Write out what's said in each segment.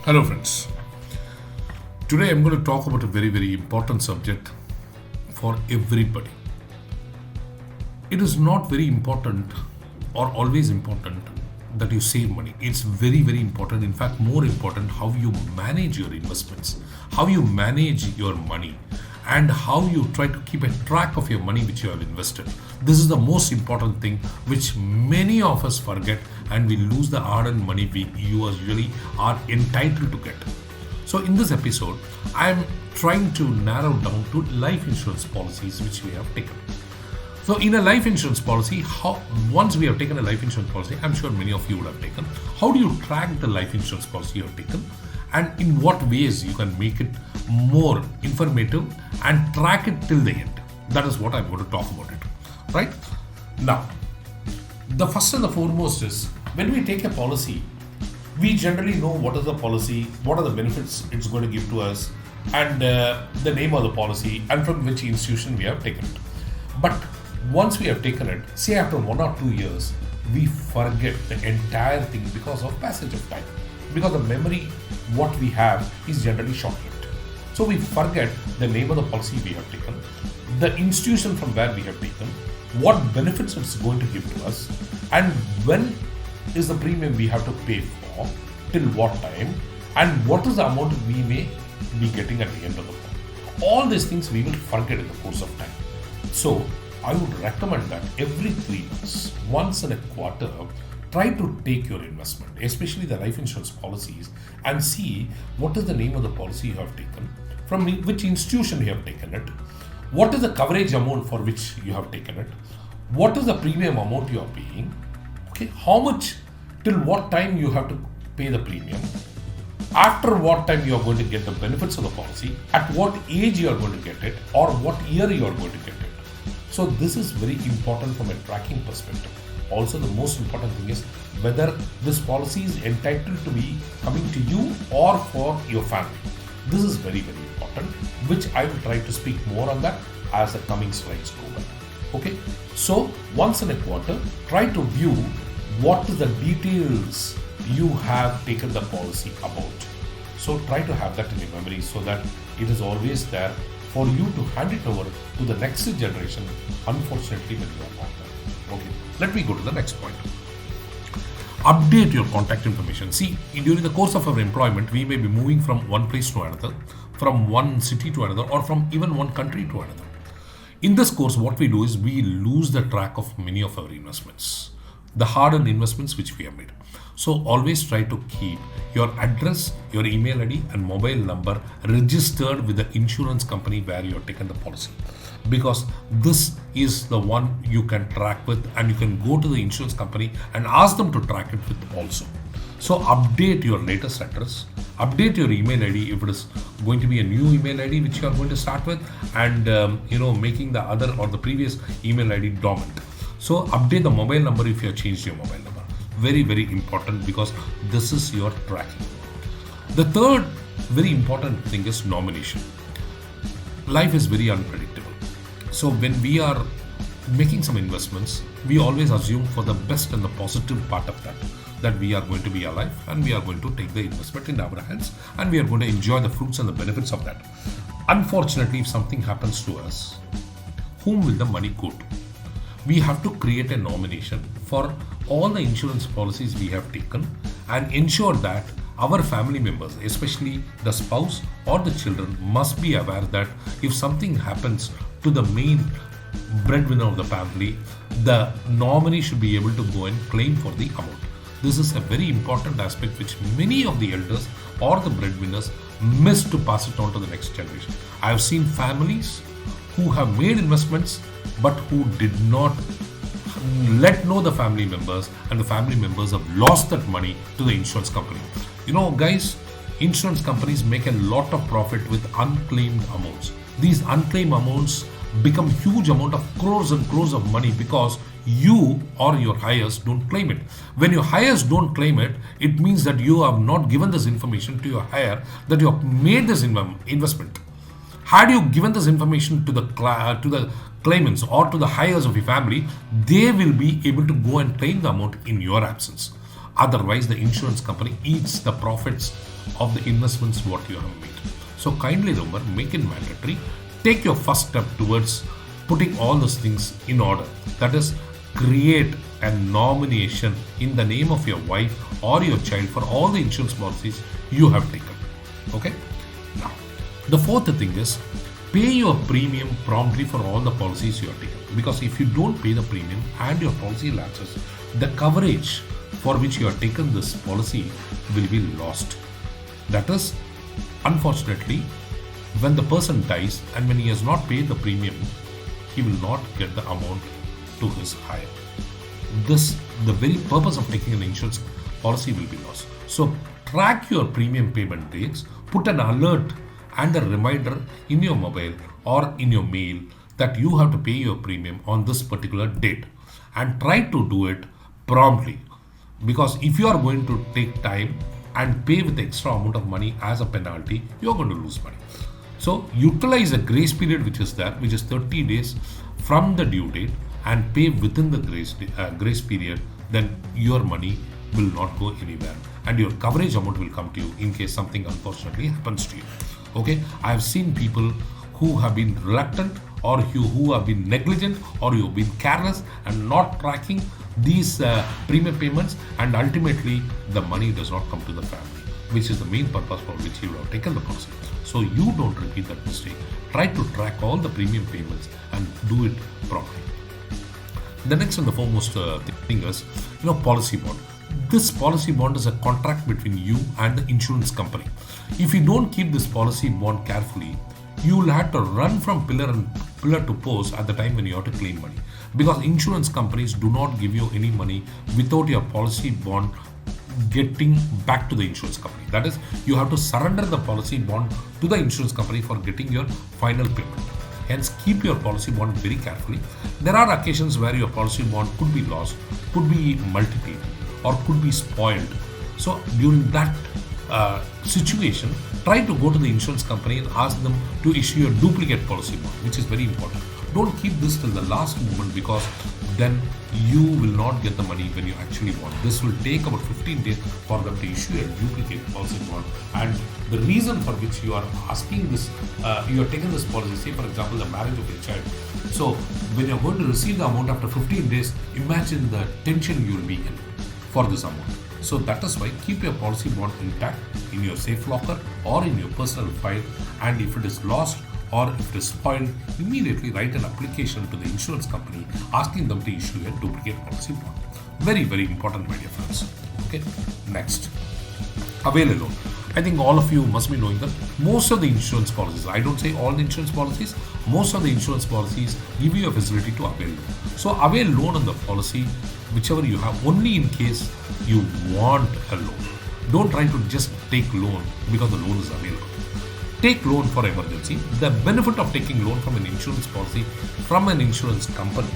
Hello, friends. Today I'm going to talk about a very, very important subject for everybody. It is not very important or always important that you save money. It's very, very important. In fact, more important, how you manage your investments, how you manage your money, and how you try to keep a track of your money which you have invested. This is the most important thing which many of us forget, and we lose the hard-earned money we usually are entitled to get. So in this episode, I am trying to narrow down to life insurance policies which we have taken. So in a life insurance policy, once we have taken a life insurance policy, I'm sure many of you would have taken. How do you track the life insurance policy you have taken, and in what ways you can make it more informative and track it till the end? That is what I'm going to talk about it. Right now, the first and the foremost is when we take a policy, we generally know what is the policy, what are the benefits it's going to give to us, and the name of the policy, and from which institution we have taken it. But once we have taken it, say after 1 or 2 years, we forget the entire thing because of passage of time. Because the memory, what we have, is generally short-lived. So we forget the name of the policy we have taken, the institution from where we have taken, what benefits it's going to give to us, and when is the premium we have to pay for, till what time, and what is the amount we may be getting at the end of the month. All these things we will forget in the course of time. So I would recommend that every 3 months, once in a quarter, try to take your investment, especially the life insurance policies, and see what is the name of the policy you have taken, from which institution you have taken it, what is the coverage amount for which you have taken it, what is the premium amount you are paying, okay, how much, till what time you have to pay the premium, after what time you are going to get the benefits of the policy, at what age you are going to get it, or what year you are going to get it. So this is very important from a tracking perspective. Also, the most important thing is whether this policy is entitled to be coming to you or for your family. This is very, very important, which I will try to speak more on that as the coming slides go by. Okay, so once in a quarter, try to view what is the details you have taken the policy about. So try to have that in your memory so that it is always there for you to hand it over to the next generation, unfortunately, when you are not there. Okay, let me go to the next point. Update your contact information. See, during the course of our employment, we may be moving from one place to another, from one city to another, or from even one country to another. In this course, what we do is we lose the track of many of our investments, the hard-earned investments which we have made. So always try to keep your address, your email ID and mobile number registered with the insurance company where you have taken the policy, because this is the one you can track with, and you can go to the insurance company and ask them to track it with also. So update your latest address, update your email ID if it is going to be a new email ID which you are going to start with, and making the other or the previous email ID dormant. So update the mobile number if you have changed your mobile number. Very, very important, because this is your tracking. The third very important thing is nomination. Life is very unpredictable. So when we are making some investments, we always assume for the best and the positive part of that we are going to be alive and we are going to take the investment in our hands and we are going to enjoy the fruits and the benefits of that. Unfortunately, if something happens to us, whom will the money go to? We have to create a nomination for all the insurance policies we have taken and ensure that our family members, especially the spouse or the children, must be aware that if something happens to the main breadwinner of the family, the nominee should be able to go and claim for the amount. This is a very important aspect which many of the elders or the breadwinners miss to pass it on to the next generation. I have seen families who have made investments but who did not let know the family members, and the family members have lost that money to the insurance company. Guys, insurance companies make a lot of profit with unclaimed amounts. These unclaimed amounts become huge amount of crores and crores of money because you or your hires don't claim it. When your hires don't claim it, it means that you have not given this information to your hire that you have made this investment. Had you given this information to the claimants or to the hires of your family, they will be able to go and claim the amount in your absence. Otherwise, the insurance company eats the profits of the investments what you have made. So kindly remember, make it mandatory. Take your first step towards putting all those things in order. That is, create a nomination in the name of your wife or your child for all the insurance policies you have taken. Okay? Now, the fourth thing is, pay your premium promptly for all the policies you have taken. Because if you don't pay the premium and your policy lapses, the coverage for which you have taken this policy will be lost. That is, unfortunately, when the person dies and when he has not paid the premium, he will not get the amount to his hire. The very purpose of taking an insurance policy will be lost. So track your premium payment dates, put an alert and a reminder in your mobile or in your mail that you have to pay your premium on this particular date, and try to do it promptly. Because if you are going to take time and pay with the extra amount of money as a penalty, you are going to lose money. So utilize a grace period which is there, which is 30 days from the due date, and pay within the grace period. Then your money will not go anywhere and your coverage amount will come to you in case something unfortunately happens to you. Okay, I have seen people who have been reluctant, or who have been negligent, or you have been careless and not tracking these premium payments, and ultimately the money does not come to the family, which is the main purpose for which you have taken the policy. So you don't repeat that mistake. Try to track all the premium payments and do it properly. The next and the foremost thing is, policy bond. This policy bond is a contract between you and the insurance company. If you don't keep this policy bond carefully, you will have to run from pillar to post at the time when you have to claim money. Because insurance companies do not give you any money without your policy bond getting back to the insurance company. That is, you have to surrender the policy bond to the insurance company for getting your final payment. Hence, keep your policy bond very carefully. There are occasions where your policy bond could be lost, could be multiplied, or could be spoiled. So during that situation, try to go to the insurance company and ask them to issue a duplicate policy bond, which is very important. Don't keep this till the last moment, because then you will not get the money when you actually want. This will take about 15 days for them to issue a duplicate policy bond. And the reason for which you are asking this, you are taking this policy, say for example the marriage of your child. So when you are going to receive the amount after 15 days, imagine the tension you will be in for this amount. So that is why keep your policy bond intact in your safe locker or in your personal file, and if it is lost or if it is spoiled, immediately write an application to the insurance company asking them to issue a duplicate policy bond. Very, very important, my dear friends. Okay, next, avail a loan. I think all of you must be knowing that most of the insurance policies, I don't say all the insurance policies, most of the insurance policies give you a facility to avail loan. So avail loan on the policy whichever you have, only in case you want a loan. Don't try to just take loan because the loan is available. Take loan for emergency. The benefit of taking loan from an insurance policy from an insurance company,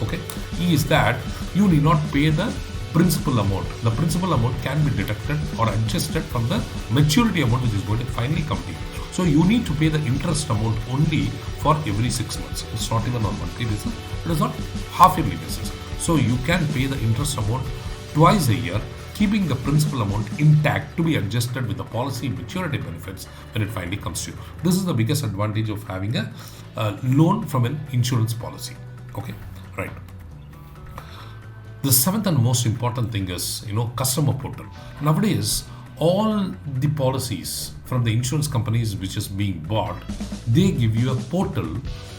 okay, is that you need not pay the principal amount. The principal amount can be deducted or adjusted from the maturity amount which is going to finally come to you. So you need to pay the interest amount only for every 6 months. It's not even on monthly basis. It is not half-yearly basis. So you can pay the interest amount twice a year, keeping the principal amount intact to be adjusted with the policy maturity benefits when it finally comes to you. This is the biggest advantage of having a loan from an insurance policy. Okay, right. The seventh and most important thing is, customer portal. Nowadays, all the policies from the insurance companies which is being bought, they give you a portal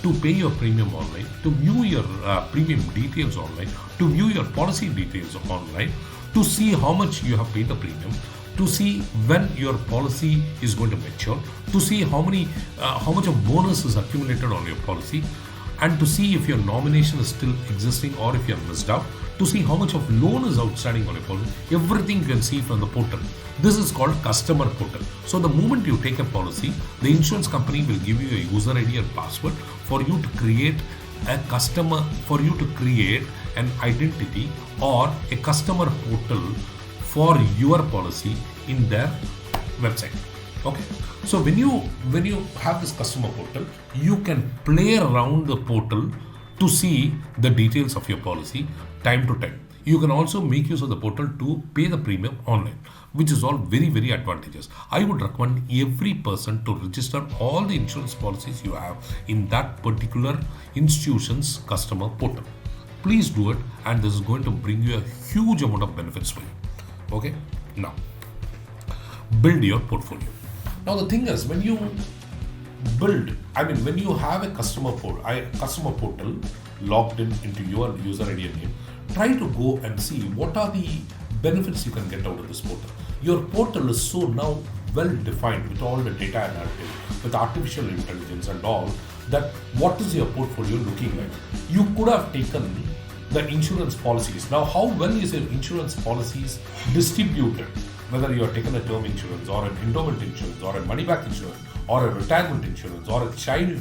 to pay your premium online, to view your premium details online, to view your policy details online, to see how much you have paid the premium, to see when your policy is going to mature, to see how much of bonus is accumulated on your policy, and to see if your nomination is still existing or if you have missed out, to see how much of loan is outstanding on your policy. Everything you can see from the portal. This is called customer portal. So the moment you take a policy, the insurance company will give you a user ID and password for you to create an identity or a customer portal for your policy in their website. Okay, so when you have this customer portal, you can play around the portal to see the details of your policy time to time. You can also make use of the portal to pay the premium online, which is all very, very advantageous. I would recommend every person to register all the insurance policies you have in that particular institution's customer portal. Please do it, and this is going to bring you a huge amount of benefits for you. Okay, now build your portfolio. Now the thing is, when you when you have a customer portal logged into your user ID and name, try to go and see what are the benefits you can get out of this portal. Your portal is so now well defined with all the data analytics, with artificial intelligence and all, that what is your portfolio looking like? You could have taken the insurance policies. Now, how well is your insurance policies distributed? Whether you are taking a term insurance or an endowment insurance or a money back insurance or a retirement insurance or a child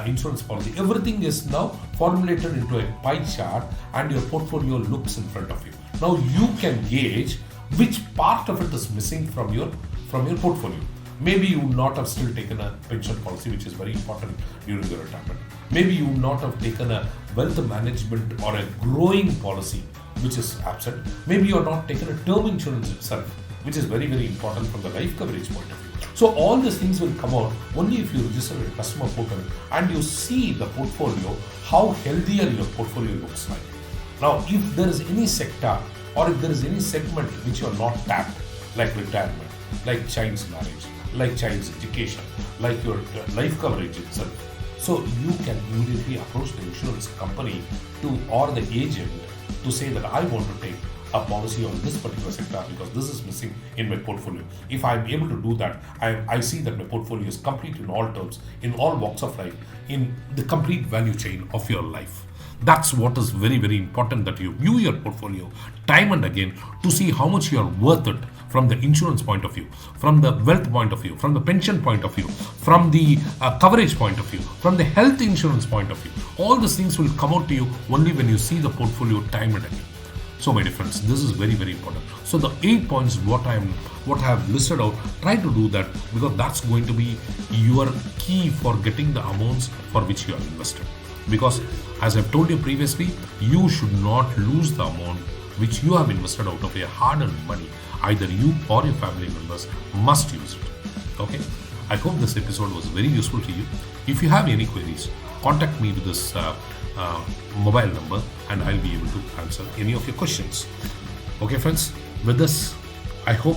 insurance policy, everything is now formulated into a pie chart and your portfolio looks in front of you. Now you can gauge which part of it is missing from your portfolio. Maybe you would not have still taken a pension policy, which is very important during your retirement. Maybe you would not have taken a wealth management or a growing policy, which is absent. Maybe you are not taken a term insurance itself, which is very, very important from the life coverage point of view. So all these things will come out only if you register a customer portal and you see the portfolio, how healthier your portfolio looks like. Now, if there is any sector or if there is any segment which you are not tapped, like retirement, like child's marriage, like child's education, like your life coverage itself, so you can immediately approach the insurance company or the agent to say that I want to take a policy on this particular sector because this is missing in my portfolio. If I'm able to do that, I see that my portfolio is complete in all terms, in all walks of life, in the complete value chain of your life. That's what is very, very important, that you view your portfolio time and again to see how much you are worth it from the insurance point of view, from the wealth point of view, from the pension point of view, from the coverage point of view, from the health insurance point of view. All these things will come out to you only when you see the portfolio time and again. So my dear friends, this is very, very important. So the 8 points what I have listed out, try to do that because that's going to be your key for getting the amounts for which you have invested. Because as I've told you previously, you should not lose the amount which you have invested out of your hard-earned money. Either you or your family members must use it. Okay? I hope this episode was very useful to you. If you have any queries, contact me with this mobile number and I'll be able to answer any of your questions. Okay friends, with this, I hope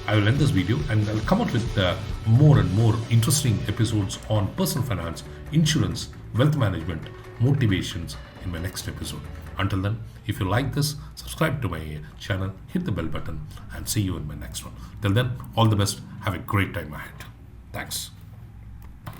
I will end this video and I'll come out with more and more interesting episodes on personal finance, insurance, wealth management, motivations in my next episode. Until then, if you like this, subscribe to my channel, hit the bell button, and see you in my next one. Till then, all the best. Have a great time ahead. Thanks.